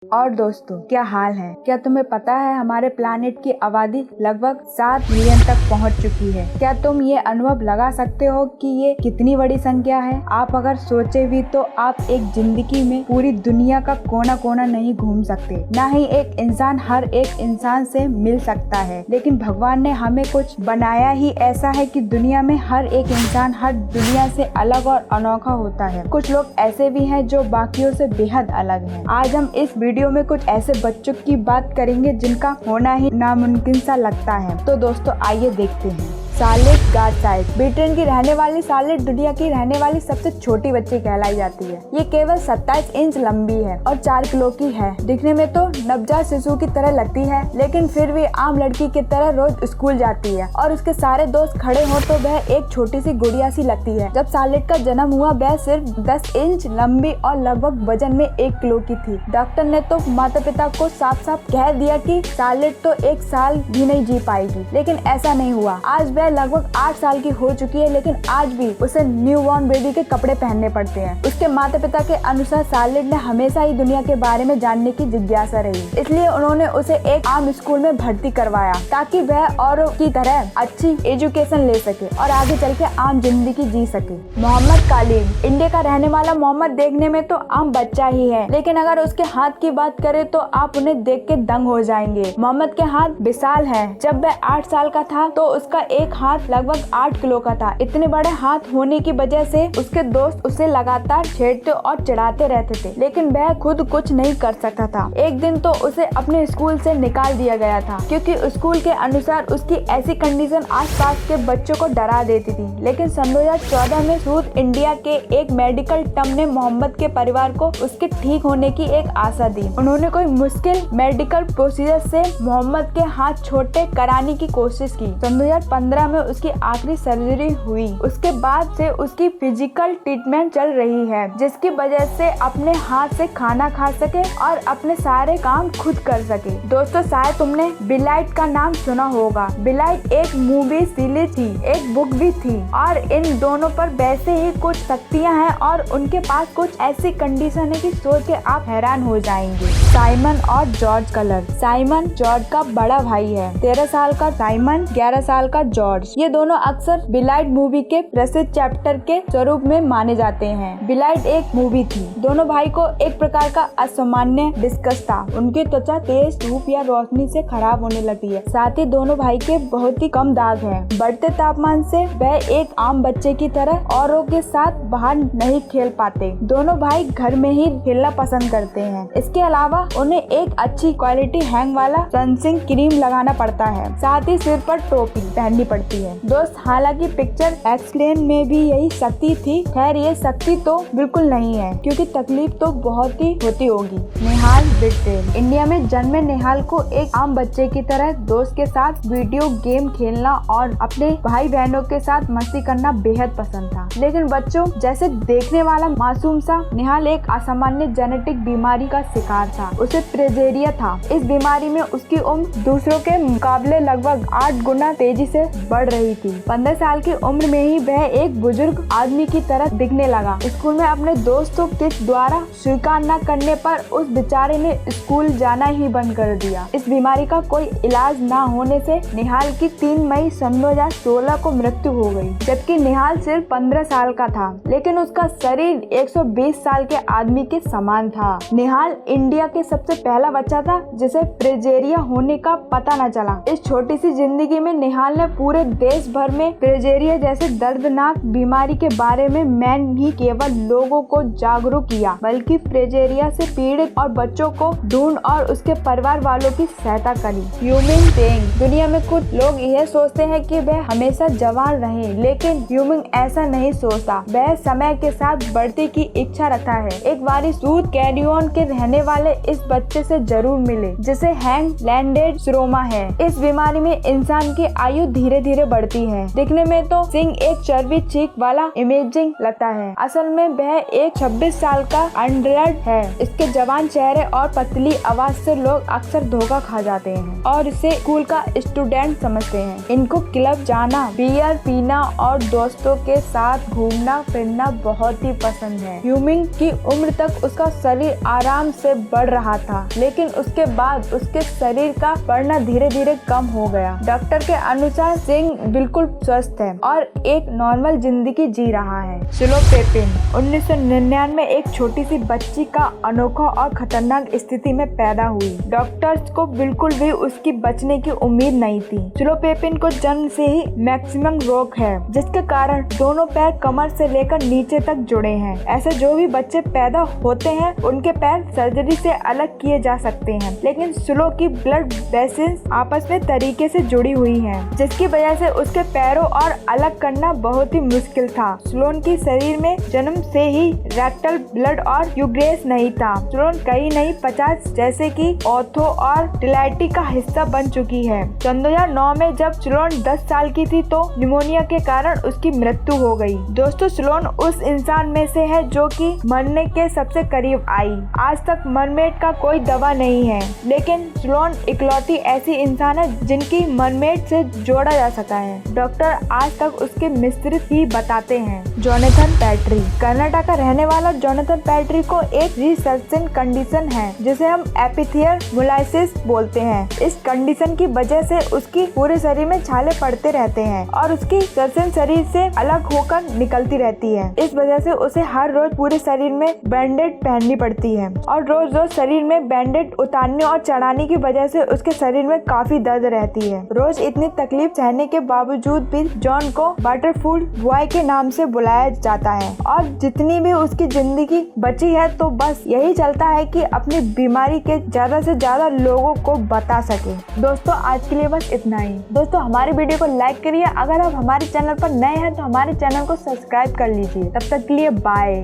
और दोस्तों, क्या हाल है? क्या तुम्हें पता है हमारे प्लानेट की आबादी लगभग 7 मिलियन तक पहुंच चुकी है। क्या तुम ये अनुभव लगा सकते हो कि ये कितनी बड़ी संख्या है? आप अगर सोचे भी तो आप एक जिंदगी में पूरी दुनिया का कोना कोना नहीं घूम सकते, ना ही एक इंसान हर एक इंसान से मिल सकता है। लेकिन भगवान ने हमें कुछ बनाया ही ऐसा है कि दुनिया में हर एक इंसान हर दुनिया से अलग और अनोखा होता है। कुछ लोग ऐसे भी हैं जो बाकियों से बेहद अलग हैं। आज हम इस वीडियो में कुछ ऐसे बच्चों की बात करेंगे जिनका होना ही नामुमकिन सा लगता है। तो दोस्तों, आइए देखते हैं। शार्लेट गार्चाइट ब्रिटेन की रहने वाली शार्लेट दुनिया की रहने वाली सबसे छोटी बच्ची कहलाई जाती है। ये केवल 27 इंच लंबी है और 4 किलो की है। दिखने में तो नवजात शिशु की तरह लगती है, लेकिन फिर भी आम लड़की की तरह रोज स्कूल जाती है और उसके सारे दोस्त खड़े हो तो वह एक छोटी सी गुड़िया सी लगती है। जब शार्लेट का जन्म हुआ वह सिर्फ 10 इंच लंबी और लगभग वजन में 1 किलो की थी। डॉक्टर ने तो माता पिता को साफ साफ कह दिया कि शार्लेट तो 1 साल भी नहीं जी पाएगी, लेकिन ऐसा नहीं हुआ। आज वह लगभग 8 साल की हो चुकी है, लेकिन आज भी उसे न्यू बॉर्न बेबी के कपड़े पहनने पड़ते हैं। उसके माता पिता के अनुसार शार्लेट ने हमेशा ही दुनिया के बारे में जानने की जिज्ञासा रही, इसलिए उन्होंने उसे एक आम स्कूल में भर्ती करवाया ताकि वह औरों की तरह अच्छी एजुकेशन ले सके और आगे चल के आम जिंदगी जी सके। मोहम्मद कालिद इंडिया का रहने वाला मोहम्मद देखने में तो आम बच्चा ही है, लेकिन अगर उसके हाथ की बात करें तो आप उन्हें देख के दंग हो जाएंगे। मोहम्मद के हाथ विशाल है। जब वह 8 साल का था तो उसका एक हाथ लगभग 8 किलो का था। इतने बड़े हाथ होने की वजह से उसके दोस्त उसे लगातार छेड़ते और चिढ़ाते रहते थे, लेकिन वह खुद कुछ नहीं कर सकता था। एक दिन तो उसे अपने स्कूल से निकाल दिया गया था, क्योंकि स्कूल के अनुसार उसकी ऐसी कंडीशन आसपास के बच्चों को डरा देती थी। लेकिन सन 2014 में साउथ इंडिया के एक मेडिकल टर्म ने मोहम्मद के परिवार को उसके ठीक होने की एक आशा दी। उन्होंने कोई मुश्किल मेडिकल प्रोसीजर से मोहम्मद के हाथ छोटे कराने की कोशिश की। सन 2015 में उसकी आखिरी सर्जरी हुई। उसके बाद से उसकी फिजिकल ट्रीटमेंट चल रही है, जिसकी वजह से अपने हाथ से खाना खा सके और अपने सारे काम खुद कर सके। दोस्तों, शायद तुमने बिलाइट का नाम सुना होगा। बिलाइट एक मूवी सीरीज थी, एक बुक भी थी, और इन दोनों पर वैसे ही कुछ शक्तियाँ हैं और उनके पास कुछ ऐसी कंडीशन है कि सोच के आप हैरान हो जाएंगे। साइमन और जॉर्ज कलर। साइमन जॉर्ज का बड़ा भाई है। 13 साल का साइमन, 11 साल का जॉर्ज। ये दोनों अक्सर बिलाइट मूवी के प्रसिद्ध चैप्टर के स्वरूप में माने जाते हैं। बिलाइट एक मूवी थी। दोनों भाई को एक प्रकार का असामान्य डिस्कस था। उनकी त्वचा तेज धूप या रोशनी से खराब होने लगती है। साथ ही दोनों भाई के बहुत ही कम दाग हैं। बढ़ते तापमान से वह एक आम बच्चे की तरह औरों के साथ बाहर नहीं खेल पाते। दोनों भाई घर में ही खेलना पसंद करते हैं। इसके अलावा उन्हें एक अच्छी क्वालिटी हैंग वाला सनस्क्रीन क्रीम लगाना पड़ता है। साथ ही सिर पर टोपी पहननी पड़ती है। दोस्त, हालांकि पिक्चर एक्सप्लेन में भी यही शक्ति थी। खैर, ये शक्ति तो बिल्कुल नहीं है, क्योंकि तकलीफ तो बहुत ही होती होगी। नेहाल बिट्रेल। इंडिया में जन्मे नेहाल को एक आम बच्चे की तरह दोस्त के साथ वीडियो गेम खेलना और अपने भाई बहनों के साथ मस्ती करना बेहद पसंद था। लेकिन बच्चों जैसे देखने वाला मासूम सा नेहाल एक असामान्य जेनेटिक बीमारी का शिकार था। उसे प्रेजेरिया था। इस बीमारी में उसकी उम्र दूसरों के मुकाबले लगभग 8 गुना तेजी से बढ़ रही थी। 15 साल की उम्र में ही वह एक बुजुर्ग आदमी की तरह दिखने लगा। स्कूल में अपने दोस्तों के द्वारा स्वीकार न करने पर उस बेचारे ने स्कूल जाना ही बंद कर दिया। इस बीमारी का कोई इलाज न होने से निहाल की 3 मई सन 2016 को मृत्यु हो गई। जबकि निहाल सिर्फ 15 साल का था, लेकिन उसका शरीर 120 साल के आदमी के समान था। निहाल इंडिया के सबसे पहला बच्चा था जिसे प्रेजेरिया होने का पता न चला। इस छोटी सी जिंदगी में निहाल ने पूरे देश भर में प्रेजेरिया जैसे दर्दनाक बीमारी के बारे में नहीं केवल लोगों को जागरूक किया, बल्कि प्रेजेरिया से पीड़ित और बच्चों को ढूंढ और उसके परिवार वालों की सहायता करी। Humming tang. दुनिया में कुछ लोग यह सोचते हैं कि वह हमेशा जवान रहे, लेकिन ह्यूमिंग ऐसा नहीं सोचता। वह समय के साथ बढ़ती की इच्छा रखता है। एक बार सूथ कैरियन के रहने वाले इस बच्चे से जरूर मिले, जिसे हैंग लैंडेड सिरोमा है। इस बीमारी में इंसान की आयु धीरे धीरे बढ़ती होती है। दिखने में तो सिंह एक चर्बी चीक वाला इमेजिंग लगता है, असल में वह एक 26 साल का अनडर्ड है। इसके जवान चेहरे और पतली आवाज से लोग अक्सर धोखा खा जाते हैं और इसे स्कूल का स्टूडेंट समझते हैं। इनको क्लब जाना, बियर पीना और दोस्तों के साथ घूमना फिरना बहुत ही पसंद है। ह्यूमिंग की उम्र तक उसका शरीर आराम से बढ़ रहा था, लेकिन उसके बाद उसके शरीर का बढ़ना धीरे धीरे कम हो गया। डॉक्टर के अनुसार सिंह बिल्कुल स्वस्थ है और एक नॉर्मल जिंदगी जी रहा है। स्लो पेपिन 1999 में एक छोटी सी बच्ची का अनोखा और खतरनाक स्थिति में पैदा हुई। डॉक्टर्स को बिल्कुल भी उसकी बचने की उम्मीद नहीं थी। स्लो पेपिन को जन्म से ही मैक्सिमम रोग है, जिसके कारण दोनों पैर कमर से लेकर नीचे तक जुड़े हैं। ऐसे जो भी बच्चे पैदा होते हैं उनके पैर सर्जरी से अलग किए जा सकते हैं, लेकिन स्लो की ब्लड वेसल्स आपस में तरीके से जुड़ी हुई हैं, जिसकी वजह से उसके पैरों और अलग करना बहुत ही मुश्किल था। स्लोन की शरीर में जन्म से ही रेक्टल ब्लड और यूग्रेस नहीं था। स्लोन कहीं नहीं 50 जैसे कि ऑर्थो और डिलाइटी का हिस्सा बन चुकी है। 2009 में जब स्लोन 10 साल की थी तो निमोनिया के कारण उसकी मृत्यु हो गई। दोस्तों, स्लोन उस इंसान में से है जो कि मरने के सबसे करीब आई। आज तक मरमेड का कोई दवा नहीं है, लेकिन स्लोन इकलौती ऐसी इंसान है जिनकी मरमेड से जोड़ा जा सका है। डॉक्टर आज तक उसके मिस्त्रित ही बताते हैं। जोनाथन पैट्री कनाडा का रहने वाला जोनाथन पैट्री को एक रिसर्चेंट कंडीशन है जिसे हम एपिथेलियोमाइसिस बोलते हैं। इस कंडीशन की वजह से उसकी पूरे शरीर में छाले पड़ते रहते हैं और उसकी सर्जन शरीर से अलग होकर निकलती रहती है। इस वजह से उसे हर रोज पूरे शरीर में बैंडेज पहननी पड़ती है और रोज रोज शरीर में बैंडेज उतारने और चढ़ाने की वजह से उसके शरीर में काफी दर्द रहती है। रोज इतनी तकलीफ सहने के बावजूद भी जॉन को बटरफ्लाई बॉय के नाम से बुलाया जाता है और जितनी भी उसकी जिंदगी बची है तो बस यही चलता है कि अपनी बीमारी के ज्यादा से ज्यादा लोगों को बता सके। दोस्तों, आज के लिए बस इतना ही। दोस्तों, हमारी वीडियो को लाइक करिए। अगर आप हमारे चैनल पर नए हैं तो हमारे चैनल को सब्सक्राइब कर लीजिए। तब तक के लिए बाय।